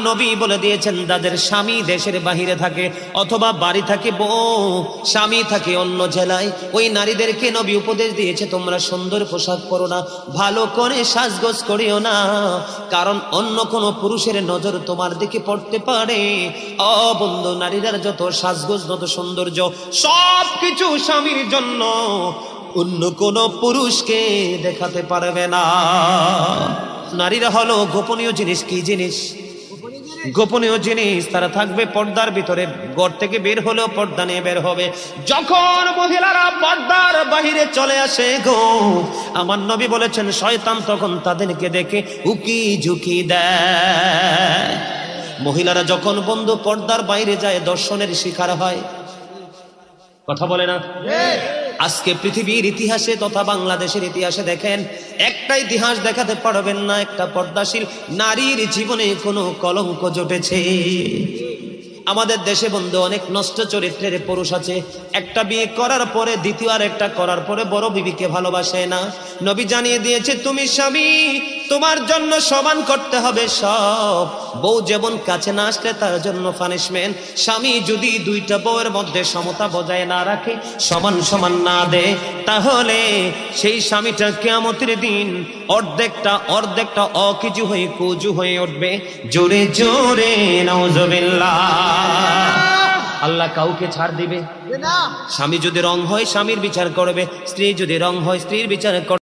নবী বলে দিয়েছেন যাদের স্বামী দেশের বাহিরে থাকে অথবা বাড়ি থাকে বউ, স্বামী থাকে অন্য জেলায়, ওই নারীদেরকে নবী উপদেশ দিয়েছে তোমরা সুন্দর পোশাক পরো না, ভালো করে সাজগোজ করিও না, কারণ অন্য কোনো পুরুষের নজর তোমার দিকে পড়তে পারে। ও বন্ধু, নারীদের যত সাজগোজ যত সৌন্দর্য সব কিছু স্বামীর জন্য, অন্য কোন পুরুষকে দেখাতে পারবে না। নারীরা হলো গোপনীয় জিনিস। কি জিনিস? গোপনীয় জিনিস। তারা থাকবে পর্দার ভিতরে, ঘর থেকে বের হলেও পর্দা নিয়ে বের হবে। যখন মহিলারা পর্দার বাহিরে চলে আসে গো, আমার নবী বলেছেন শয়তান তখন তাদেরকে দেখে উকি ঝুঁকি দেয়। মহিলারা যখন বন্ধু পর্দার বাইরে যায় দর্শনের শিকার হয়। কথা বলে না? আজকে পৃথিবীর ইতিহাসে তথা বাংলাদেশের ইতিহাসে দেখেন, একটা ইতিহাস দেখাতে পারবেন না একটা পর্দাশীল নারীর জীবনে কোনো কলঙ্ক জটেছে। আমাদের দেশে বন্ধু অনেক নষ্ট চরিত্রের পুরুষ আছে, একটা বিয়ে করার পরে দ্বিতীয় আর একটা করার পরে বড় বিবিকে ভালোবাসে না। নবী জানিয়ে দিয়েছে তুমি স্বামী, তোমার জন্য সমান করতে হবে সব। বউ যেমন কাছে না আসলে তার জন্য পানিশমেন্ট। স্বামী যদি দুইটা বউয়ের মধ্যে সমতা বজায় না রাখে, সমান সমান না দেয়, তাহলে সেই স্বামীটা কিয়ামতের দিন অর্ধেকটা অকিজু হয়ে কুজু হয়ে উঠবে। জোরে জোরে নাউজুবিল্লাহ। আল্লাহ কাউকে ছাড় দিবে না। স্বামী যদি রং হয় স্বামীর বিচার করবে, স্ত্রী যদি রং হয় স্ত্রীর বিচার করবে।